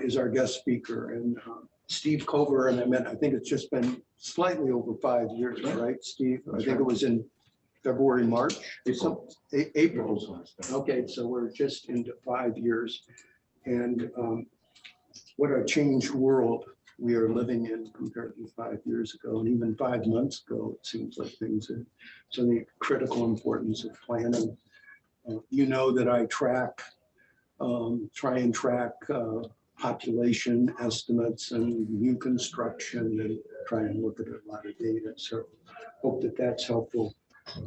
is our guest speaker, and Steve Cover, and I think it's just been slightly over 5 years, right, Steve? I think it was in February, March, April. Okay, so we're just into 5 years, and what a changed world we are living in compared to 5 years ago, and even 5 months ago. It seems like things are so the critical importance of planning. You know that I try and track population estimates and new construction, and try and look at a lot of data. So hope that that's helpful.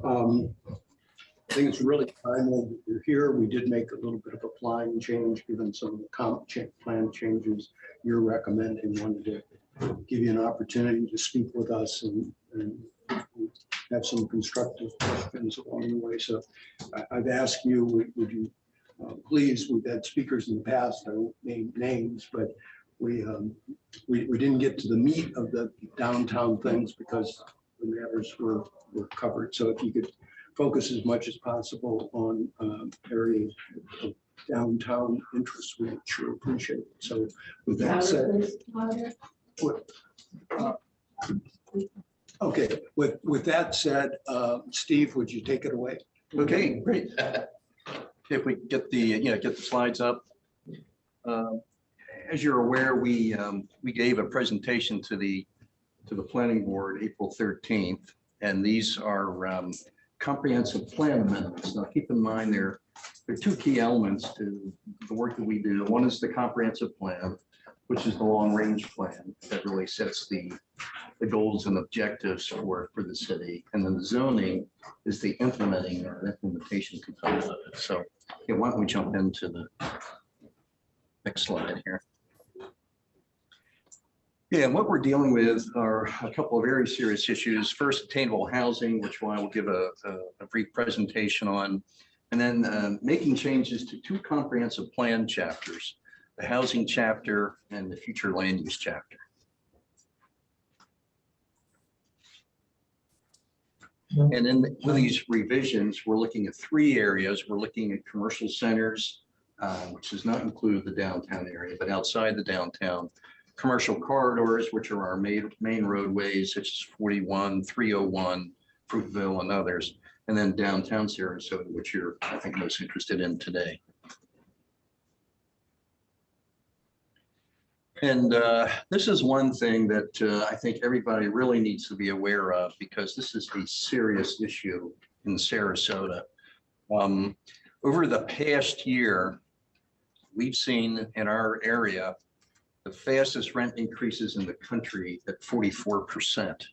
I think it's really timely that you're here. We did make a little bit of a plan change, given some of the comp plan changes you're recommending. Wanted to give you an opportunity to speak with us and have some constructive questions along the way. So I've asked you, would you please, we've had speakers in the past, I won't name names, but we didn't get to the meat of the downtown things because the matters were covered. So if you could focus as much as possible on areas of downtown interest, we sure appreciate it. So with that said, okay, with that said, Steve, would you take it away? Okay, great. If we get the get the slides up. As you're aware, we gave a presentation to the planning board April 13th, and these are comprehensive plan amendments. Now, keep in mind there are two key elements to the work that we do. One is the comprehensive plan, which is the long range plan that really sets the goals and objectives for the city, and then the zoning is the implementation component of it. So why don't we jump into the next slide here. Yeah, and what we're dealing with are a couple of very serious issues. First, attainable housing, which I will give a brief presentation on, and then making changes to two comprehensive plan chapters, the housing chapter and the future land use chapter. And in these revisions, we're looking at three areas. We're looking at commercial centers, which does not include the downtown area, but outside the downtown. Commercial corridors, which are our main roadways, such as 41, 301, Fruitville, and others. And then downtown Sarasota, which you're, I think, most interested in today. And this is one thing that I think everybody really needs to be aware of, because this is a serious issue in Sarasota. Over the past year, we've seen in our area the fastest rent increases in the country at 44%.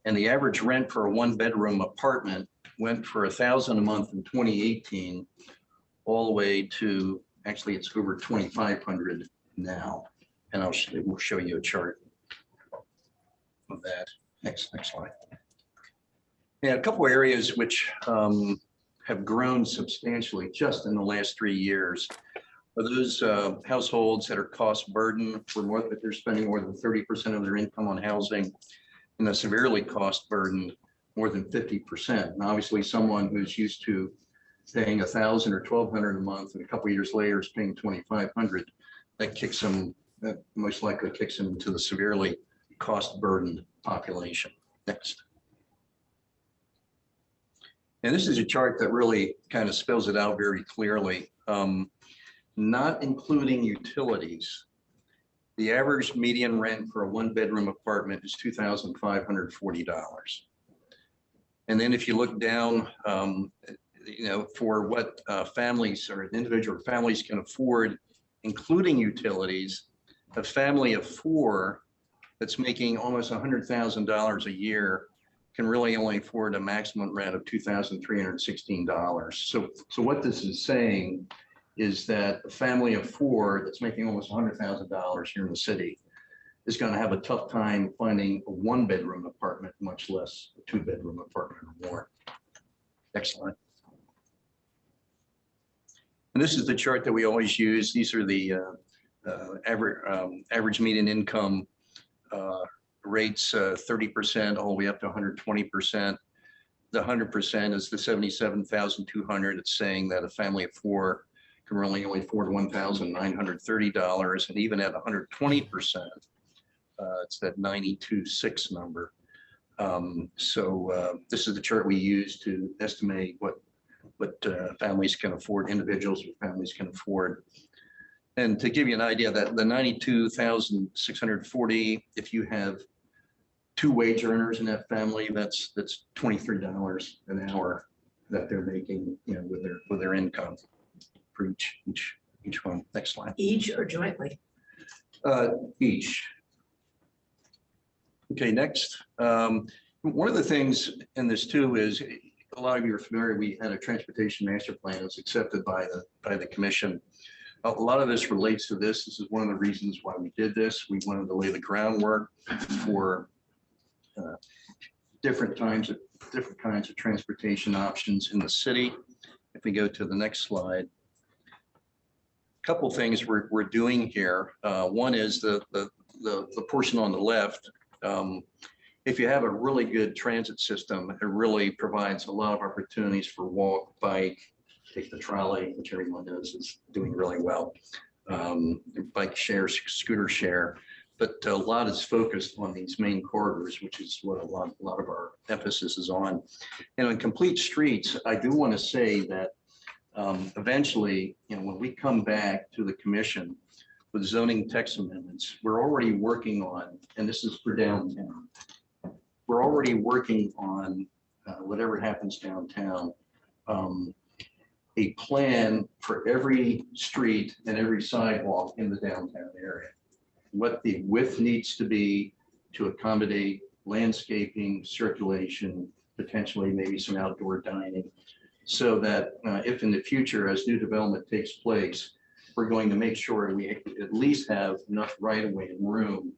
And the average rent for a one-bedroom apartment went for $1,000 a month in 2018, all the way to, actually it's over 2,500 now. And we'll show you a chart of that. Next slide. Yeah, a couple of areas which have grown substantially just in the last 3 years are those households that are cost burdened for more, that they're spending more than 30% of their income on housing, and the severely cost burdened more than 50%. And obviously someone who's used to paying $1,000 or $1,200 a month and a couple of years later is paying $2,500, that most likely kicks them into the severely cost burdened population. Next. And this is a chart that really kind of spells it out very clearly. Not including utilities, the average median rent for a one-bedroom apartment is $2,540. And then if you look down, for what families or individual families can afford, including utilities, a family of four that's making almost $100,000 a year can really only afford a maximum rent of $2,316. So what this is saying is that a family of four that's making almost $100,000 here in the city is going to have a tough time finding a one-bedroom apartment, much less a two-bedroom apartment or more. Next slide. And this is the chart that we always use. These are the average median income rates, 30% all the way up to 120%. The 100% is the 77,200. It's saying that a family of four currently only afford $1,930, and even at 120%, it's that 92.6 number. This is the chart we use to estimate what families can afford, individuals or families can afford. And to give you an idea, that the 92,640, if you have 2 wage earners in that family, that's $23 an hour that they're making, you know, with their income for each one. Next slide. Each or jointly? Each. Okay, next. One of the things in this too is, a lot of you are familiar, we had a transportation master plan that was accepted by the commission. A lot of this relates to this. This is one of the reasons why we did this. We wanted to lay the groundwork for different kinds of transportation options in the city. If we go to the next slide, a couple things we're doing here. One is the portion on the left. If you have a really good transit system, it really provides a lot of opportunities for walk, bike, take the trolley, which everyone knows is doing really well. Bike share, scooter share, but a lot is focused on these main corridors, which is what a lot of our emphasis is on. And on complete streets, I do want to say that eventually, you know, when we come back to the commission with zoning text amendments, we're already working on, and this is for downtown, we're already working on whatever happens downtown, a plan for every street and every sidewalk in the downtown area. What the width needs to be to accommodate landscaping, circulation, potentially maybe some outdoor dining, so that if in the future, as new development takes place, we're going to make sure we at least have enough right-of-way and room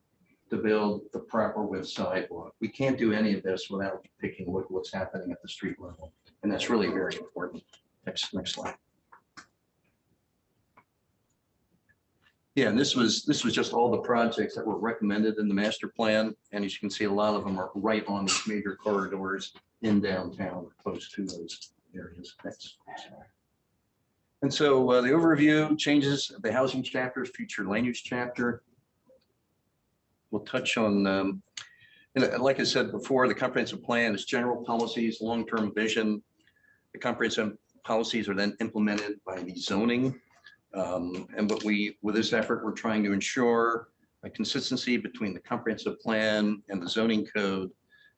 to build the proper width sidewalk. We can't do any of this without taking a look at what's happening at the street level. And that's really very important. Next slide. Yeah, and this was just all the projects that were recommended in the master plan. And as you can see, a lot of them are right on these major corridors in downtown, or close to those areas. Next. And so the overview changes the housing chapters, future land use chapter. We'll touch on, and like I said before, the comprehensive plan is general policies, long-term vision. The comprehensive policies are then implemented by the zoning. And with this effort, we're trying to ensure a consistency between the comprehensive plan and the zoning code,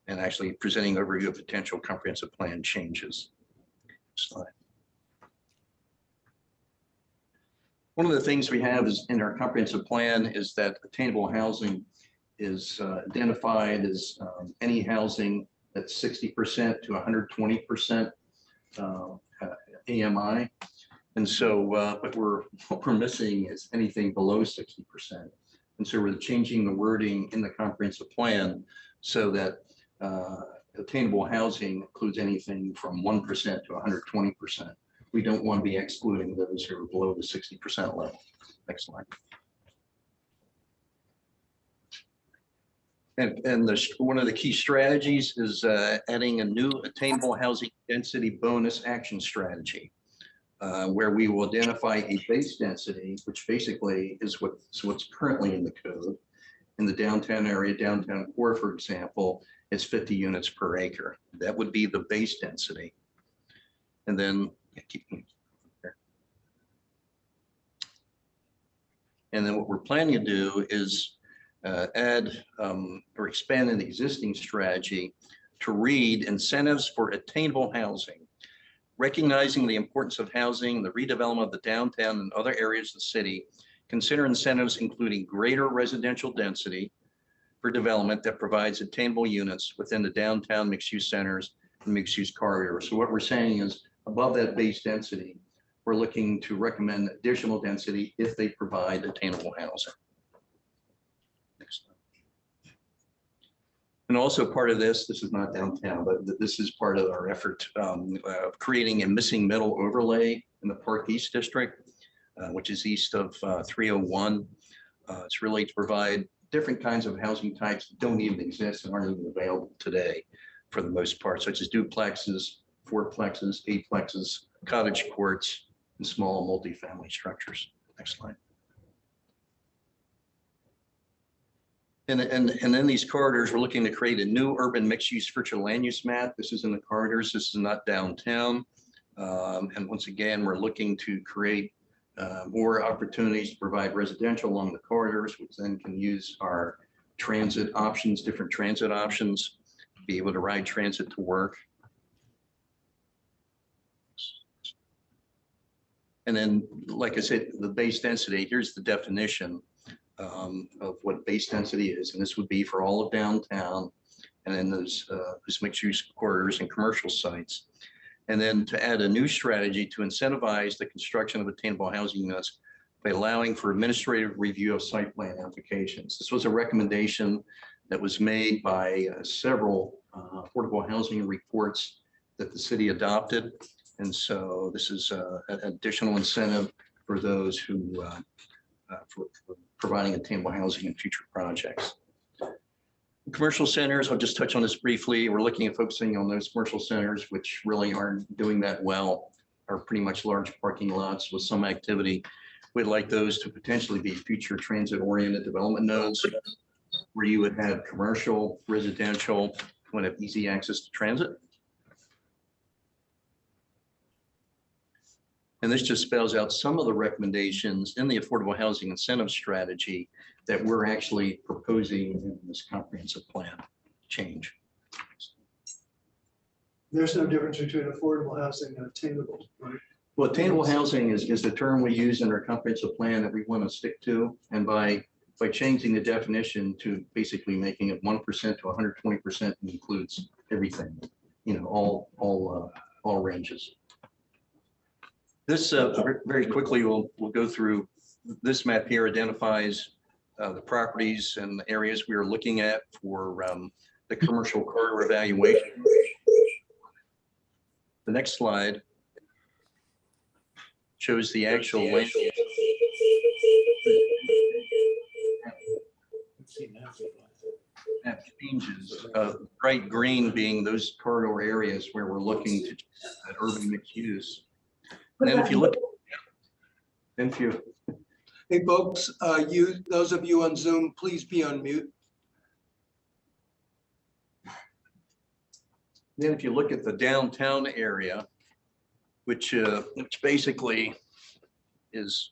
and actually presenting overview of potential comprehensive plan changes. Slide. One of the things we have is in our comprehensive plan is that attainable housing is identified as any housing that's 60% to 120% AMI. And so what we're missing is anything below 60%. And so we're changing the wording in the comprehensive plan so that attainable housing includes anything from 1% to 120%. We don't want to be excluding those who are below the 60% level. Next slide. And one of the key strategies is adding a new attainable housing density bonus action strategy, where we will identify a base density, which basically is what's currently in the code. In the downtown area, downtown core, for example, it's 50 units per acre. That would be the base density. And then what we're planning to do is add or expand an existing strategy to read incentives for attainable housing, recognizing the importance of housing, the redevelopment of the downtown and other areas of the city. Consider incentives including greater residential density for development that provides attainable units within the downtown mixed-use centers and mixed-use corridors. So what we're saying is, above that base density, we're looking to recommend additional density if they provide attainable housing. Next slide. And also part of this is not downtown, but this is part of our effort of creating a missing middle overlay in the Park East District, which is east of 301. It's really to provide different kinds of housing types that don't even exist and aren't even available today for the most part, such as duplexes, fourplexes, eightplexes, cottage courts, and small multifamily structures. Next slide. And in these corridors, we're looking to create a new urban mixed-use virtual land use map. This is in the corridors. This is not downtown. And once again, we're looking to create more opportunities to provide residential along the corridors, which then can use our transit options, different transit options, be able to ride transit to work. And then, like I said, the base density, here's the definition of what base density is. And this would be for all of downtown and then those mixed use corridors and commercial sites. And then to add a new strategy to incentivize the construction of attainable housing units by allowing for administrative review of site plan applications. This was a recommendation that was made by several affordable housing reports that the city adopted. And so this is an additional incentive for those who for providing attainable housing in future projects. Commercial centers, I'll just touch on this briefly. We're looking at focusing on those commercial centers which really aren't doing that well, are pretty much large parking lots with some activity. We'd like those to potentially be future transit-oriented development nodes where you would have commercial, residential, would have easy access to transit. And this just spells out some of the recommendations in the affordable housing incentive strategy that we're actually proposing in this comprehensive plan change. There's no difference between affordable housing and attainable, right? Well, attainable housing is the term we use in our comprehensive plan that we want to stick to. And by changing the definition to basically making it 1% to 120% includes everything, you know, all ranges. This very quickly, we'll go through this map here identifies the properties and the areas we are looking at for the commercial corridor evaluation. The next slide shows the actual land. That changes, bright green being those corridor areas where we're looking to at urban mixed use. And then if you look, Hey, folks, those of you on Zoom, please be on mute. Then if you look at the downtown area, which basically is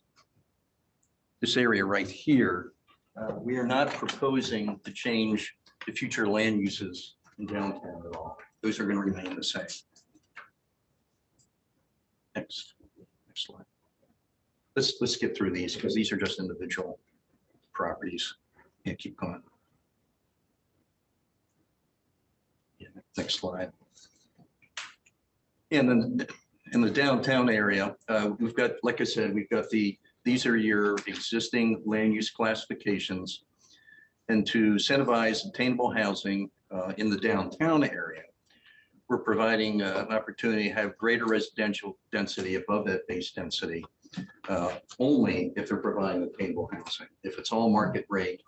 this area right here, we are not proposing to change the future land uses in downtown at all. Those are going to remain the same. Next slide. Let's get through these because these are just individual properties. Yeah, keep going. Yeah, next slide. And then in the downtown area, we've got, like I said, we've got these are your existing land use classifications. And to incentivize attainable housing in the downtown area, we're providing an opportunity to have greater residential density above that base density, only if they're providing attainable housing. If it's all market rate,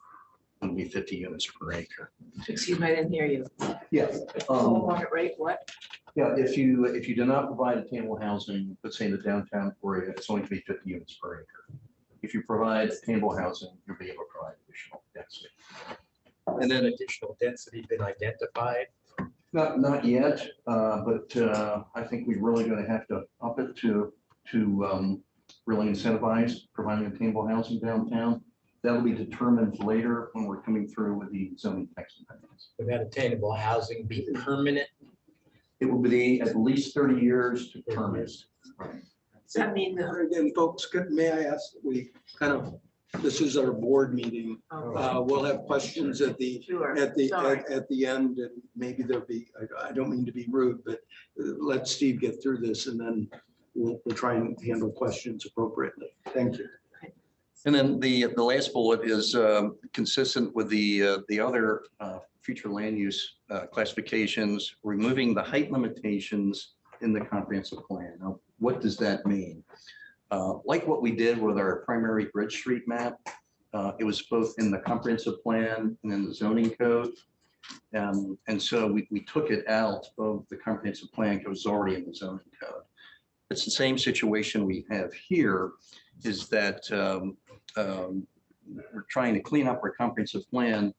it'll be 50 units per acre. Excuse me, I didn't hear you. Yeah. Full market rate, what? Yeah, if you do not provide attainable housing, let's say in the downtown area, it's only to be 50 units per acre. If you provide attainable housing, you'll be able to provide additional density. And then additional density been identified? Not yet, but I think we're really going to have to up it to really incentivize providing attainable housing downtown. That'll be determined later when we're coming through with the zoning text amendments. Would that attainable housing be permanent? It will be at least 30 years to permit. Does that mean the Again, folks, may I ask, this is our board meeting. We'll have questions at the end, and maybe there'll be, I don't mean to be rude, but let Steve get through this and then we'll try and handle questions appropriately. Thank you. And then the last bullet is consistent with the other future land use classifications, removing the height limitations in the comprehensive plan. Now, what does that mean? Like what we did with our primary Bridge Street map, it was both in the comprehensive plan and in the zoning code. And so we took it out of the comprehensive plan because it was already in the zoning code. It's the same situation we have here, is that we're trying to clean up our comprehensive plan.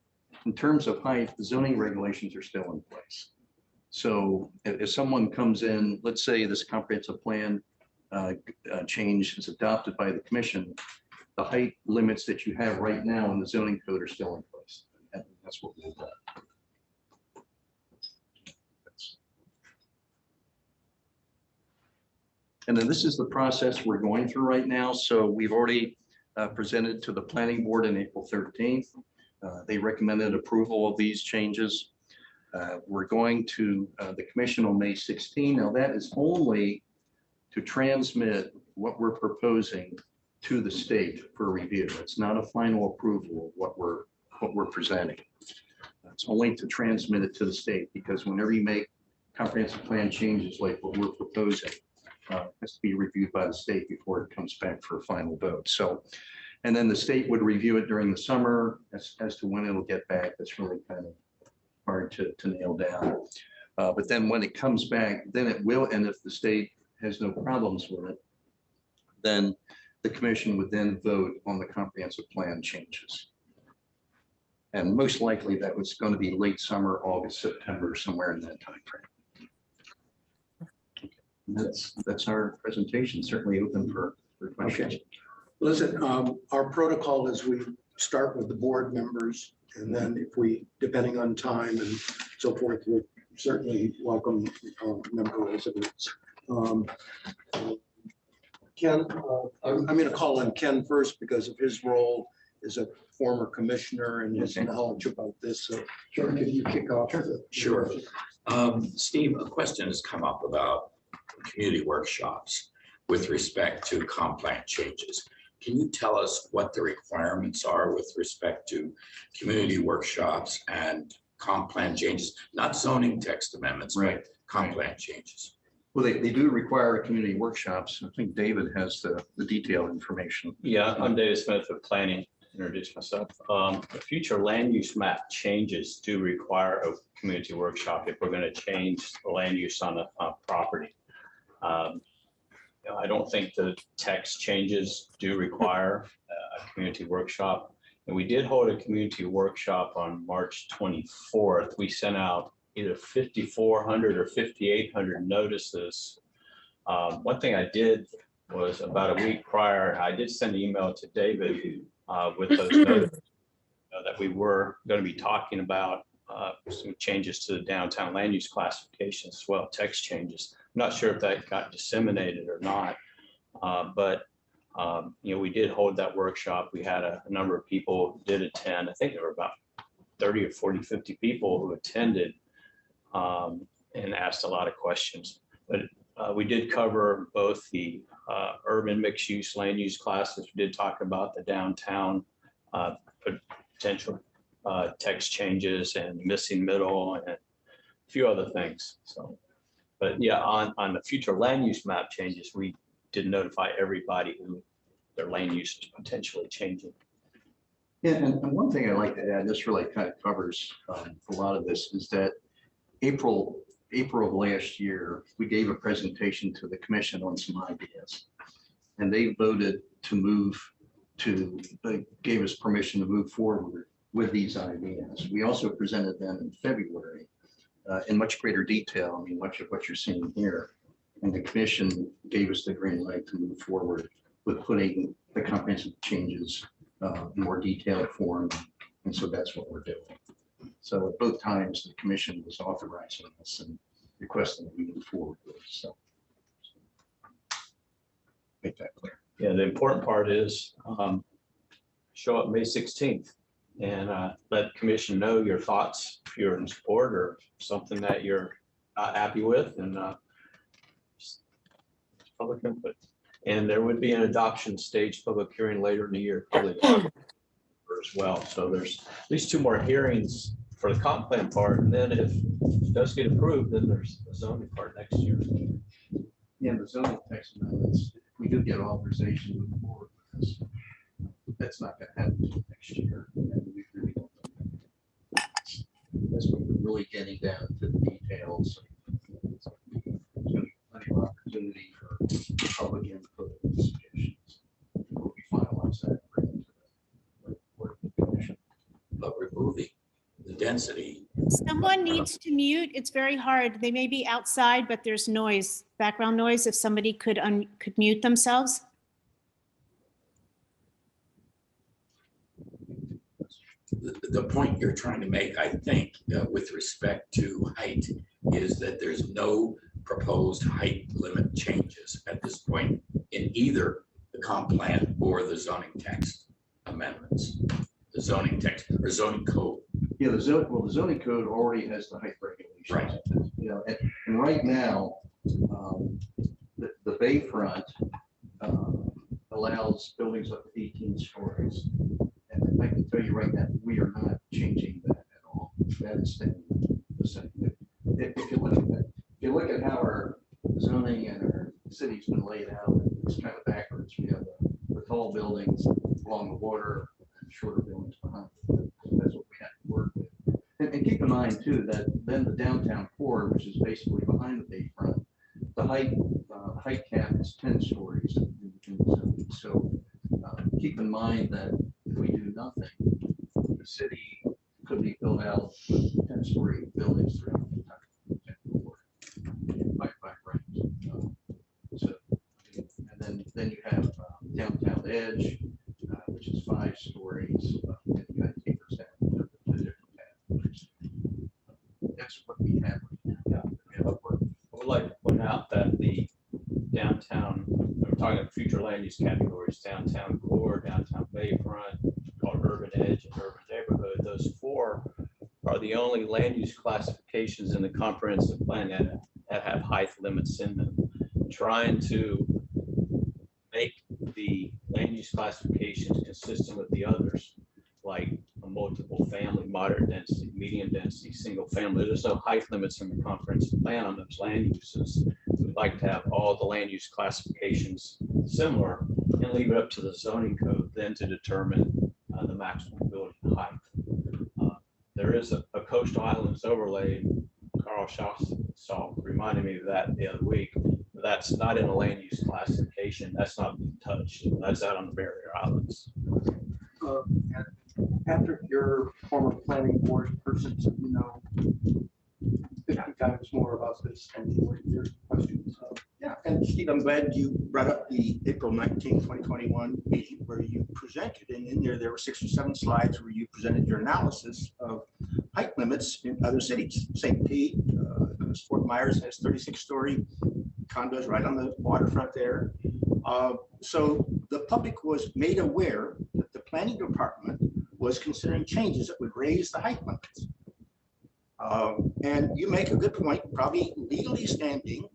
In terms of height, the zoning regulations are still in place. So if someone comes in, let's say this comprehensive plan change is adopted by the commission, the height limits that you have right now in the zoning code are still in place. And that's what we'll do. And then this is the process we're going through right now. So we've already presented to the planning board on April 13th. They recommended approval of these changes. We're going to the commission on May 16. Now that is only to transmit what we're proposing to the state for review. It's not a final approval of what we're presenting. It's only to transmit it to the state, because whenever you make comprehensive plan changes like what we're proposing, it has to be reviewed by the state before it comes back for a final vote. So, and then the state would review it during the summer. As to when it'll get back, that's really kind of hard to nail down. But then when it comes back, then it will, and if the state has no problems with it, then the commission would then vote on the comprehensive plan changes. And most likely that was going to be late summer, August, September, somewhere in that time frame. That's our presentation. Certainly open for questions. Okay. Listen, our protocol is we start with the board members, and then if we, depending on time and so forth, we certainly welcome member residents. Ken, I'm going to call on Ken first because of his role as a former commissioner and his knowledge about this. So, Ken, can you kick off? Sure. Steve, a question has come up about community workshops with respect to comp plan changes. Can you tell us what the requirements are with respect to community workshops and comp plan changes, not zoning text amendments, Right. but comp plan changes? Well, they do require community workshops. I think David has the detailed information. Yeah, I'm David Smith with Planning. Introduce myself. The future land use map changes do require a community workshop if we're going to change the land use on a property. I don't think the text changes do require a community workshop. And we did hold a community workshop on March 24th. We sent out either 5,400 or 5,800 notices. One thing I did was about a week prior, I did send an email to David with those notices that we were going to be talking about some changes to the downtown land use classification as well, text changes. I'm not sure if that got disseminated or not, but we did hold that workshop. We had a number of people did attend. I think there were about 30 or 40, 50 people who attended and asked a lot of questions. But we did cover both the urban mixed use land use classes. We did talk about the downtown potential text changes and missing middle and a few other things. So, but yeah, on the future land use map changes, we did notify everybody who their land use is potentially changing. Yeah, and one thing I'd like to add, this really kind of covers a lot of this, is that April of last year, we gave a presentation to the commission on some ideas. And they voted to they gave us permission to move forward with these ideas. We also presented them in February in much greater detail. I mean, much of what you're seeing here. And the commission gave us the green light to move forward with putting the comprehensive changes in more detailed form. And so that's what we're doing. So at both times, the commission was authorizing this and requesting that we move forward with. So make that clear. Yeah, the important part is show up May 16th and let the commission know your thoughts, if you're in support or something that you're not happy with, and public input. And there would be an adoption stage public hearing later in the year, probably as well. So there's at least 2 more hearings for the comp plan part, and then if it does get approved, then there's the zoning part next year. Yeah, the zoning text amendments, if we do get authorization to move forward with this, that's not going to happen until next year. And we really don't know. That's when we're really getting down to the details. There's going to be plenty of opportunity for public input and suggestions before we finalize that. and bring it to the Board Commission. But removing the density. Someone needs to mute. It's very hard. They may be outside, but there's noise, background noise. If somebody could mute themselves. The point you're trying to make, I think, with respect to height, is that there's no proposed height limit changes at this point in either the comp plan or the zoning text amendments, the zoning text or zoning code. Yeah, the zoning code already has the height regulations. Right. You know, and right now, the bayfront allows buildings up to 18 stories. And I can tell you right now, we are not changing that at all. That is staying the same. If you look at how our zoning and our city's been laid out, it's kind of backwards. We have the tall buildings along the water and shorter buildings behind. That's what we have to work with. And keep in mind too, that then the downtown core, which is basically behind the bayfront, the height cap is 10 stories in the zone. So keep in mind that if we do nothing, the city could be built out with 10-story buildings throughout the entire by right. So, and then you have downtown edge, which is 5 stories. And you got takers down to the different pathways. That's what we have right now. I would like to point out that the downtown, we're talking about future land use categories, downtown core, downtown bayfront, called urban edge and urban neighborhood. Those 4 are the only land use classifications in the comprehensive plan that have height limits in them. Trying to make the land use classifications consistent with the others, like a multiple family, moderate density, medium density, single family. There's no height limits in the comprehensive plan on those land uses. We'd like to have all the land use classifications similar and leave it up to the zoning code then to determine the maximum building height. There is a coastal islands overlay. Carl Shaw reminded me of that the other week. But that's not in a land use classification. That's not being touched. That's out on the barrier islands. After your former planning board person, you know 50 times more about this and your questions. Yeah, and Steve, I'm glad you brought up the April 19, 2021 meeting where you presented, and in there were 6 or 7 slides where you presented your analysis of height limits in other cities. St. Pete, Fort Myers has 36-story condos right on the waterfront there. So the public was made aware that the planning department was considering changes that would raise the height limits. And you make a good point, probably legally standing,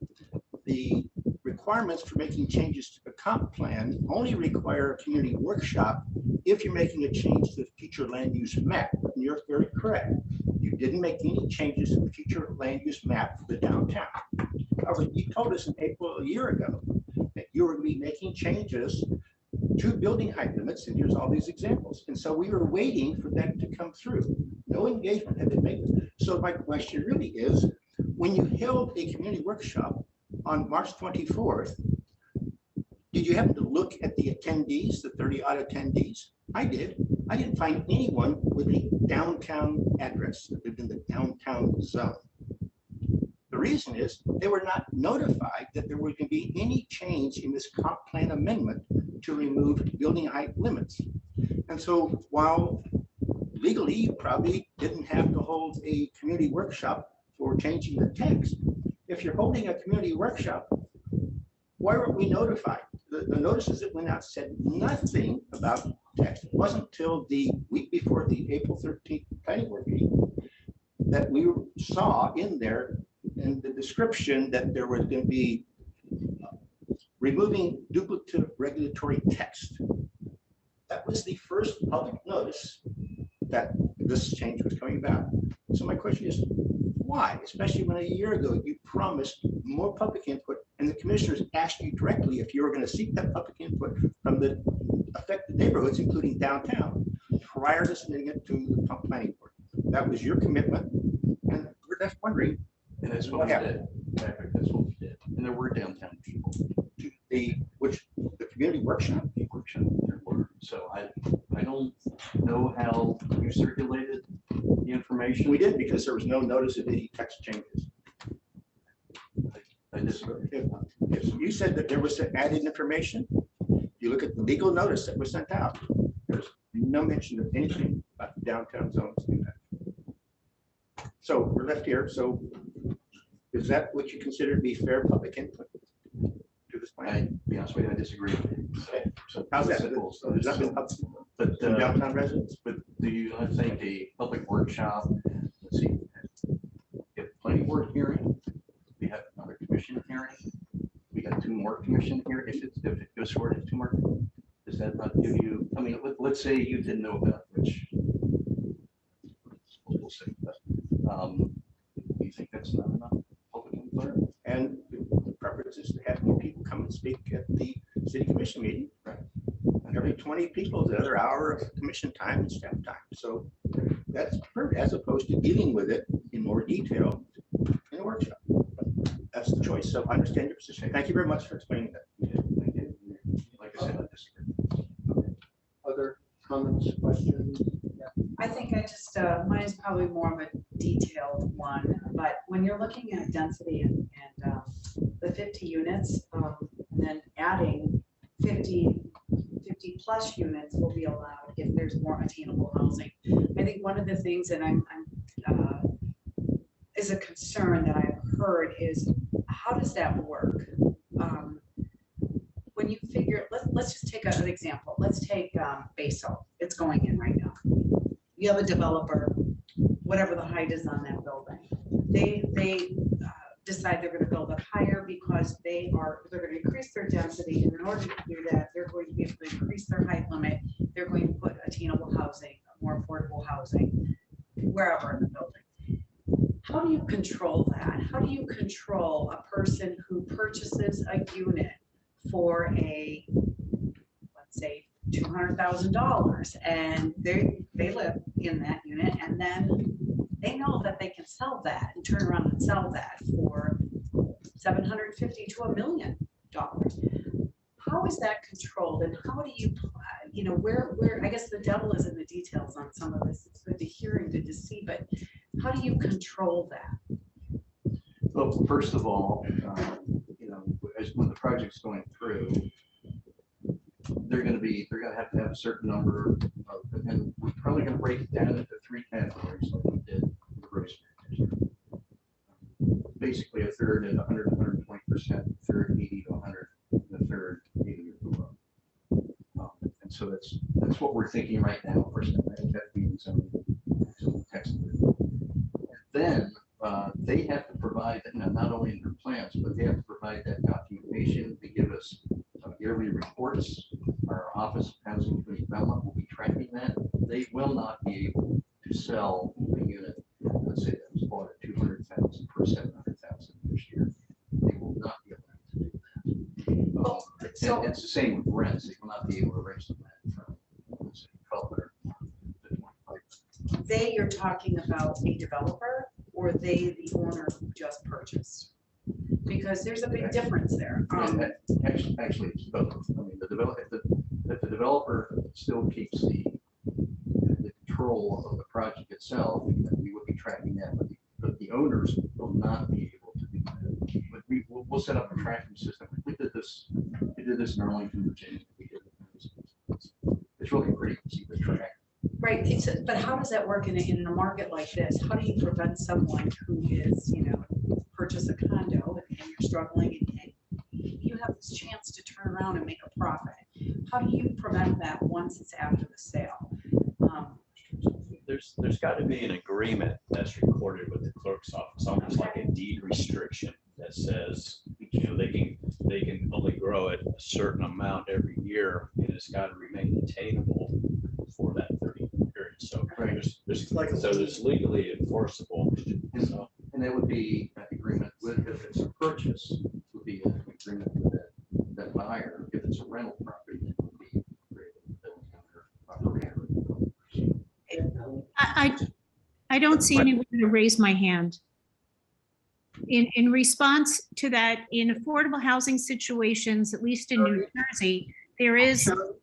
the requirements for making changes to the comp plan only require a community workshop if you're making a change to the future land use map. And you're very correct. You didn't make any changes to the future land use map for the downtown. However, you told us in April a year ago that you were going to be making changes to building height limits, and here's all these examples. And so we were waiting for that to come through. No engagement had been made. So my question really is, when you held a community workshop on March 24th, did you happen to look at the attendees, the 30-odd attendees? I did. I didn't find anyone with a downtown address that lived in the downtown zone. The reason is they were not notified that there was going to be any change in this comp plan amendment to remove building height limits. And so while legally you probably didn't have to hold a community workshop for changing the text, if you're holding a community workshop, why weren't we notified? The notices that went out said nothing about text. It wasn't until the week before the April 13th planning board meeting that we saw in there in the description that there was going to be removing duplicative regulatory text. That was the first public notice that this change was coming about. So my question is, why? Especially when a year ago you promised more public input and the commissioners asked you directly if you were going to seek that public input from the affected neighborhoods, including downtown, prior to submitting it to the planning board. That was your commitment, and we're just wondering. And that's what we did. Patrick, that's what we did. And there were downtown people. Do The community workshop. There were. So I don't know how you circulated the information. We did because there was no notice of any text changes. I disagree. If you said that there was added information, you look at the legal notice that was sent out, there's no mention of anything about the downtown zones. So we're left here. So is that what you consider to be fair public input to this plan? To be honest with you, I disagree. Okay. So How's that? simple. So Has that been up But to downtown residents? But do you not think the public workshop, let's see, we have planning board hearing, we have another commission hearing, we got 2 more commission here, if it goes forward, 2 more, does that not give you, I mean, let's say you didn't know about which, we'll see, but, do you think that's not enough public input? And the preference is to have more people come and speak at the city commission meeting. Right. And every 20 people is another hour of commission time and staff time. So that's perfect, as opposed to dealing with it in more detail in a workshop. That's the choice. So I understand your position. Thank you very much for explaining that. Like I said, I disagree. Other comments, questions? I think I just, mine is probably more of a detailed one, but when you're looking at density and the 50 units, and then adding 50 plus units will be allowed if there's more attainable housing. I think one of the things that is a concern that I've heard is, how does that work? When you figure, let's just take an example. Let's take Baso. It's going in right now. You have a developer, whatever the height is on that building, they decide they're going to build up higher because they're going to increase their density, and in order to do that, they're going to be able to increase their height limit. They're going to put attainable housing, more affordable housing, wherever in the building. How do you control that? How do you control a person who purchases a unit for let's say, $200,000, and they live in that unit, and then they know that they can sell that and turn around and sell that for $750,000 to $1 million. How is that controlled, and how do you, where I guess the devil is in the details on some of this. It's good to hear and good to see, but how do you control that? Well, first of all, as when the project's going through, they're going to have to have a certain number of, and we're probably going to break it down into 3 categories like we did in the Rosemary District. Basically a third at 100 to 120%, a third 80 to 100, and a third 80 or below. And so that's what we're thinking right now. Of course, I think that means some text. Then they have to provide, not only in their plans, but they have to provide that documentation. They give us yearly reports. Our Office of Housing and Community Development will be tracking that. They will not be able to sell a unit, let's say that was bought at $200,000 for $700,000 this year. They will not be able to do that. And it's the same with rents. They will not be able to raise the rent from, let's say, 1200 to 25. You're talking about a developer, or the owner who just purchased? Because there's a big difference there. Actually, it's both. I mean, if the developer still keeps the control of the project itself, then we would be tracking that, but the owners will not be able to do that. But we'll set up a tracking system. We did this in Arlington, Virginia. It's really pretty easy to track. Right, but how does that work in a market like this? How do you prevent someone who is, purchase a condo and you're struggling and you have this chance to turn around and make a profit? How do you prevent that once it's after the sale? There's got to be an agreement that's recorded with the clerk's office, almost like a deed restriction that says, they can only grow it a certain amount every year, and it's got to remain attainable for that 30-year period. So it's legally enforceable. So, and that would be an agreement with, if it's a purchase, would be an agreement with that buyer. If it's a rental property, it would be operator. I don't see anyone to raise my hand. in response to that, in affordable housing situations, at least in New Jersey, there is, Sharon,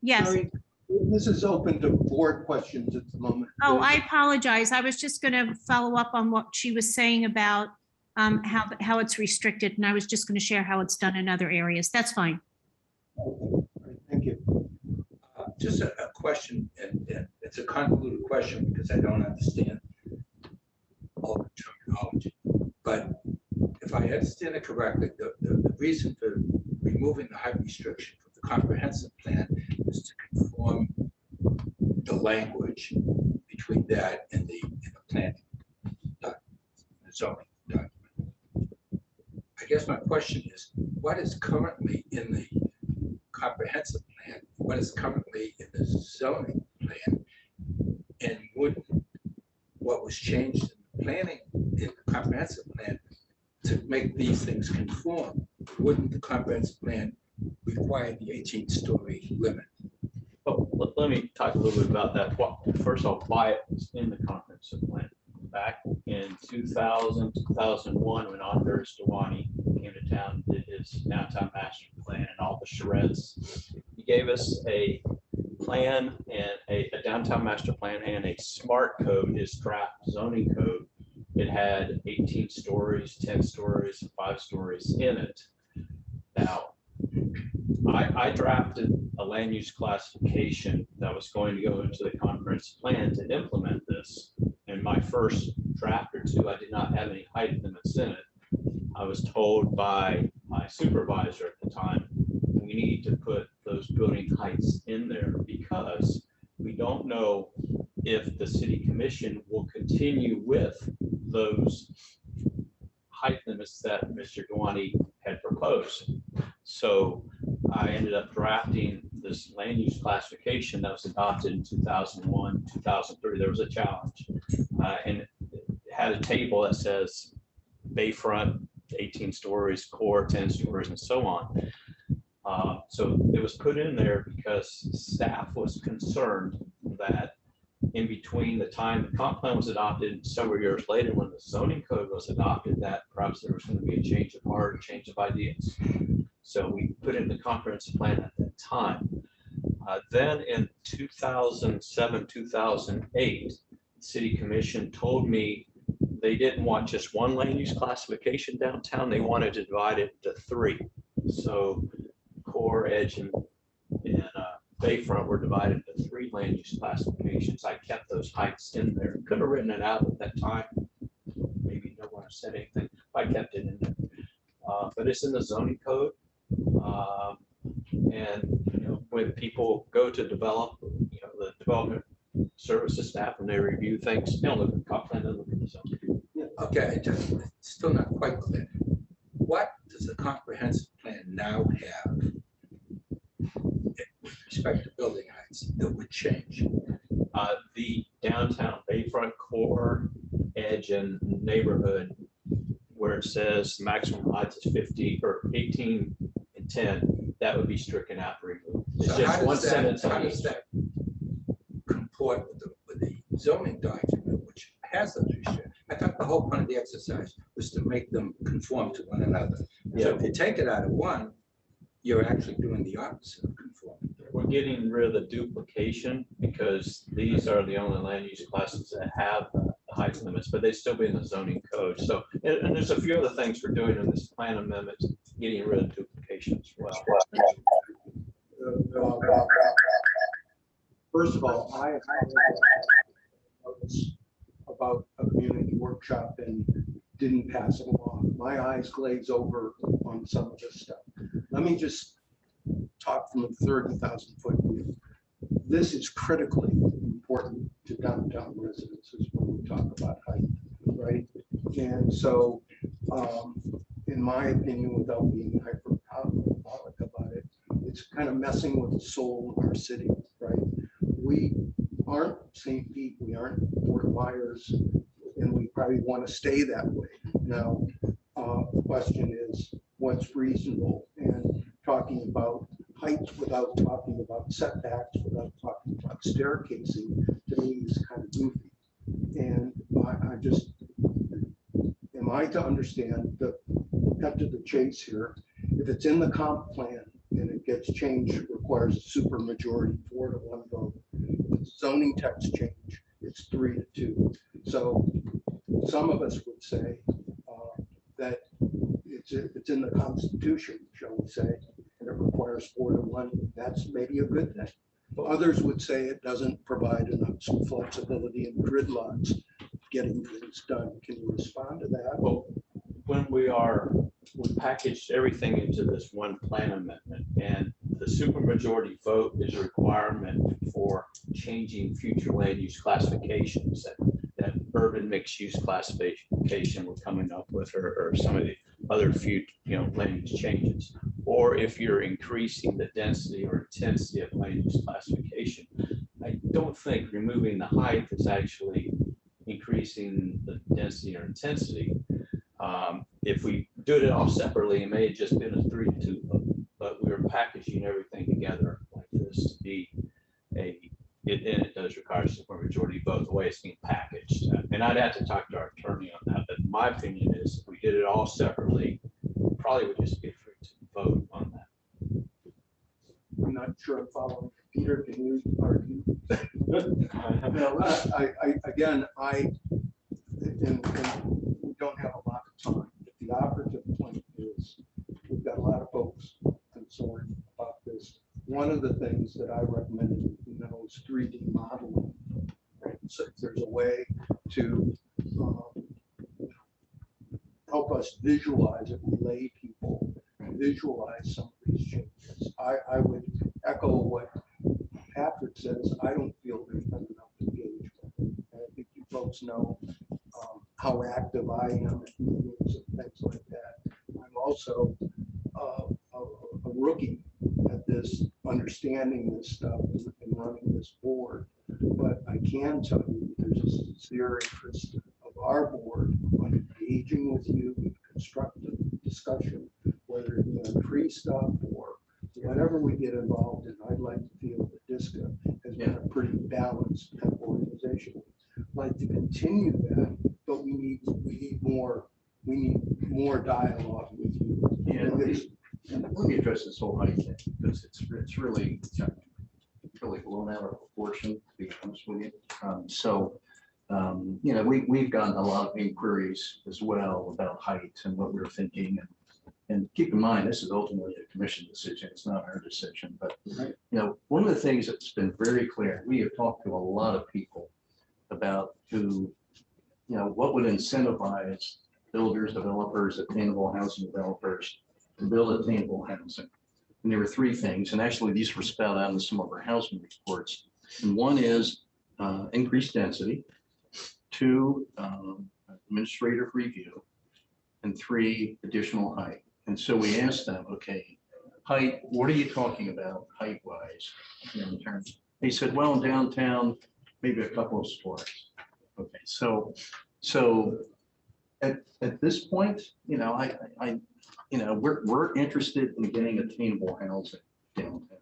yes. Sorry, this is open to board questions at the moment. Oh, I apologize. I was just going to follow up on what she was saying about how it's restricted, and I was just going to share how it's done in other areas. That's fine. Okay, thank you. Just a question, and it's a convoluted question because I don't understand all the terminology. But if I understand it correctly, the reason for removing the height restriction from the comprehensive plan is to conform the language between that and the planning document, the zoning document. I guess my question is, what is currently in the comprehensive plan, what is currently in the zoning plan, and would what was changed in the planning, in the comprehensive plan to make these things conform, wouldn't the comprehensive plan require the 18-story limit? Oh, let me talk a little bit about that. First off, why it was in the comprehensive plan. Back in 2000, 2001, when Anders Dewani came to town, did his downtown master plan and all the charrettes, he gave us a plan and a downtown master plan and a smart code, his draft zoning code. It had 18 stories, 10 stories, 5 stories in it. Now, I drafted a land use classification that was going to go into the comprehensive plan to implement this. In my first draft or two, I did not have any height limits in it. I was told by my supervisor at the time, we need to put those building heights in there because we don't know if the city commission will continue with those height limits that Mr. Dewani had proposed. So I ended up drafting this land use classification that was adopted in 2001, 2003. There was a challenge and it had a table that says bayfront, 18 stories, core, 10 stories, and so on. So it was put in there because staff was concerned that in between the time the comp plan was adopted and several years later when the zoning code was adopted, that perhaps there was going to be a change of heart, change of ideas. So we put in the comprehensive plan at that time. Then in 2007, 2008, the city commission told me they didn't want just one land use classification downtown. They wanted to divide it into 3. So core, edge, and bayfront were divided into 3 land use classifications. I kept those heights in there. Could have written it out at that time. Maybe no one said anything. I kept it in there. But it's in the zoning code. And when people go to develop, the development services staff, and they review things, they don't look at the comp plan, they look at the zoning. Okay, it's still not quite clear. What does the comprehensive plan now have with respect to building heights that would change? The downtown bayfront core, edge, and neighborhood, where it says the maximum height is 50 or 18 and 10, that would be stricken out and removed. It's So just how one does that, sentence how on does each. that comport with the zoning document, which has those restrictions? I thought the whole point of the exercise was to make them conform to one another. So if you take it out of one, you're actually doing the opposite of conforming. We're getting rid of the duplication because these are the only land use classes that have the height limits, but they still be in the zoning code. So, and there's a few other things we're doing in this plan amendment, getting rid of duplication as well. First of all, I about a community workshop and didn't pass it along. My eyes glaze over on some of this stuff. Let me just talk from a 30,000-foot view. This is critically important to downtown residences when we talk about height, right? And so, in my opinion, without being hyperbolic about it, it's kind of messing with the soul of our city, right? We aren't St. Pete, we aren't Fort Myers, and we probably want to stay that way. Now, the question is, what's reasonable? And talking about heights without talking about setbacks, without talking about staircasing, to me is kind of goofy. And I just, am I to understand, cut to the chase here, if it's in the comp plan and it gets changed, it requires a supermajority, 4-1 vote. If it's zoning text change, it's 3-2. So some of us would say that it's in the Constitution, shall we say, and it requires 4-1. That's maybe a good thing. But others would say it doesn't provide enough flexibility and gridlots getting things done. Can you respond to that? Well, when we packaged everything into this one plan amendment, and the supermajority vote is a requirement for changing future land use classifications, that urban mixed use classification we're coming up with, or some of the other future, land use changes, or if you're increasing the density or intensity of land use classification. I don't think removing the height is actually increasing the density or intensity. If we do it all separately, it may have just been a 3-2 vote, but we're packaging everything together like this to be it does require a supermajority vote the way it's being packaged. And I'd have to talk to our attorney on that, but my opinion is if we did it all separately, probably would just be a 3-2 vote on that. I'm not sure I'm following. Peter, can you argue? Again, and we don't have a lot of time. The operative point is we've got a lot of folks concerned about this. One of the things that I recommended, is 3D modeling. Right? So if there's a way to help us visualize it, lay people visualize some of these changes. I would echo what Patrick says. I don't feel there's been enough engagement. I think you folks know how active I am at meetings and things like that. I'm also a rookie at this, understanding this stuff and running this board. But I can tell you there's a sincere interest of our board on engaging with you in constructive discussion, whether it be on tree stuff or whatever we get involved in. I'd like to feel that DSCA has been a pretty balanced organization. I'd like to continue that, but we need more dialogue with you. Yeah, let me address this whole height thing, because it's really blown out of proportion, to be honest with you. We've gotten a lot of inquiries as well about height and what we're thinking. And keep in mind, this is ultimately a commission decision. It's not our decision. But, one of the things that's been very clear, we have talked to a lot of people about what would incentivize builders, developers, attainable housing developers to build attainable housing. And there were 3 things, and actually these were spelled out in some of our housing reports. And one is increased density, 2, administrative review, and 3, additional height. And so we asked them, okay, height, what are you talking about height-wise? In terms, they said, well, in downtown, maybe a couple of stories. Okay, so at this point, we're interested in getting attainable housing downtown.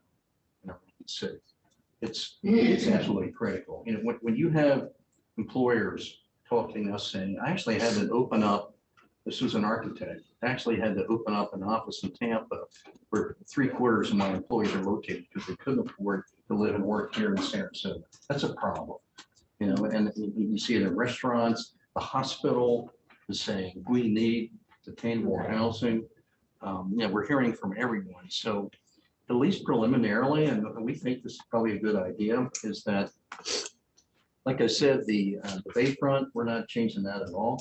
It's absolutely critical. When you have employers talking to us saying, I actually had to open up, this was an architect, actually had to open up an office in Tampa where 3/4 of my employees are located because they couldn't afford to live and work here in Sarasota. That's a problem. And you see it in restaurants. The hospital is saying we need attainable housing. We're hearing from everyone. So at least preliminarily, and we think this is probably a good idea, is that, like I said, the bayfront, we're not changing that at all.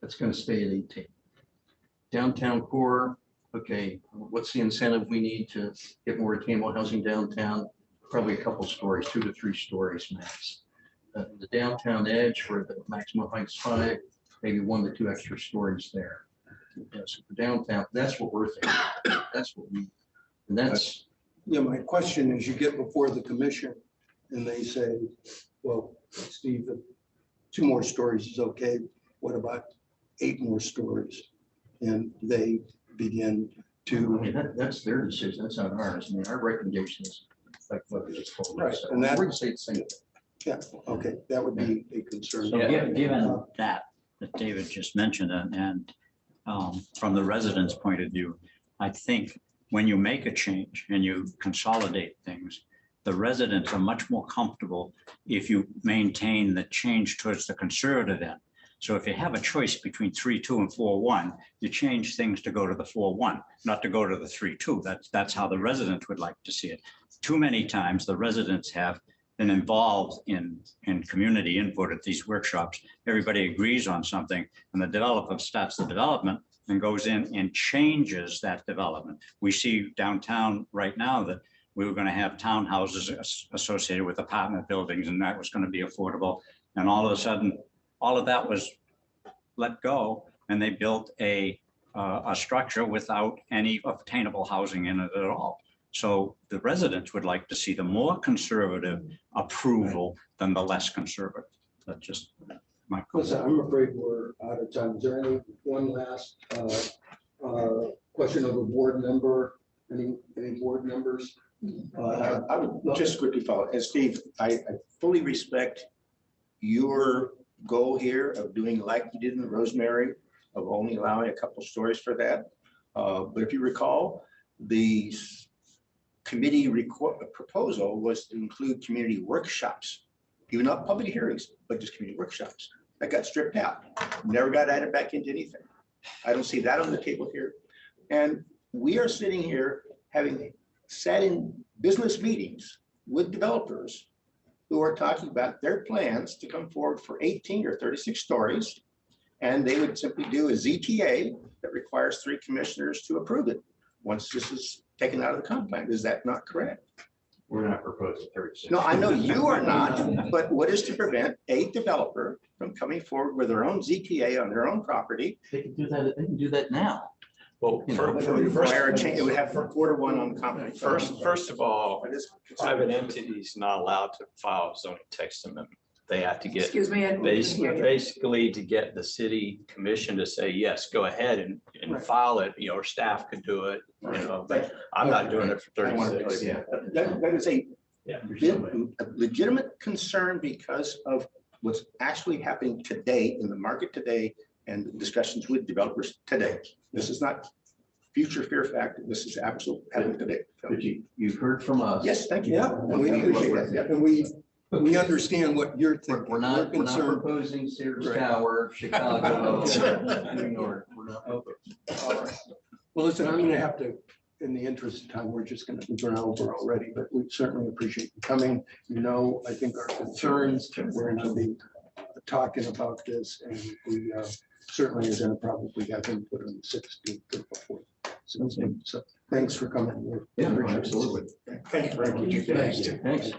That's going to stay at 18. Downtown core, okay, what's the incentive we need to get more attainable housing downtown? Probably a couple stories, 2 to 3 stories max. The downtown edge, where the maximum height's 5, maybe 1 to 2 extra stories there. So for downtown, that's what we're thinking. That's what we, and that's. My question is, you get before the commission and they say, well, Steve, 2 more stories is okay. What about 8 more stories? And they begin to. That's their decision. That's not ours. Our recommendation is like what they just told us. Right, So and that we're going to say the same thing. Yeah, okay, that would be a concern. So given that that David just mentioned, and from the residents' point of view, I think when you make a change and you consolidate things, the residents are much more comfortable if you maintain the change towards the conservative end. So if you have a choice between 3-2 and 4-1, you change things to go to the 4-1, not to go to the 3-2. That's how the residents would like to see it. Too many times the residents have been involved in community input at these workshops. Everybody agrees on something and the developer starts the development and goes in and changes that development. We see downtown right now that we were going to have townhouses associated with apartment buildings and that was going to be affordable. And all of a sudden, all of that was let go and they built a structure without any obtainable housing in it at all. So the residents would like to see the more conservative approval than the less conservative. That's just my. Listen, I'm afraid we're out of time. Is there one last question of a board member? Any board members? I would just quickly follow. And Steve, I fully respect your goal here of doing like you did in the Rosemary, of only allowing a couple stories for that. But if you recall, the committee proposal was to include community workshops, even not public hearings, but just community workshops. That got stripped out, never got added back into anything. I don't see that on the table here. And we are sitting here having sat in business meetings with developers who are talking about their plans to come forward for 18 or 36 stories. And they would simply do a ZTA that requires 3 commissioners to approve it once this is taken out of the comp plan. Is that not correct? We're not proposing 36. No, I know you are not, but what is to prevent a developer from coming forward with their own ZTA on their own property? They can do that, they can do that now. Well, It would require a change. It would have 4-1 on the comp plan. first of all, That is- private entities not allowed to file zoning text amendment. They have to get, Excuse me. I didn't hear you. basically to get the city commission to say, yes, go ahead and file it, or staff could do it, but I'm not doing it for I want to 36. yeah. That is a Yeah. legitimate concern because of what's actually happening today in the market today and the discussions with developers today. This is not future fear factor. This is absolute happening today. But you've heard from us. Yes, thank you. Yeah, and we appreciate that. Yeah, and we understand what you're thinking. We're not concerned. proposing Sears Right. Tower, Chicago, New York. We're not. All right. Well, listen, I'm gonna have to, in the interest of time, we're just gonna run over already, but we certainly appreciate you coming. I think our concerns, we're gonna be talking about this, and we certainly are gonna probably have input on the 16th or before. So thanks for coming. Yeah, absolutely. Thank you very much. Thanks.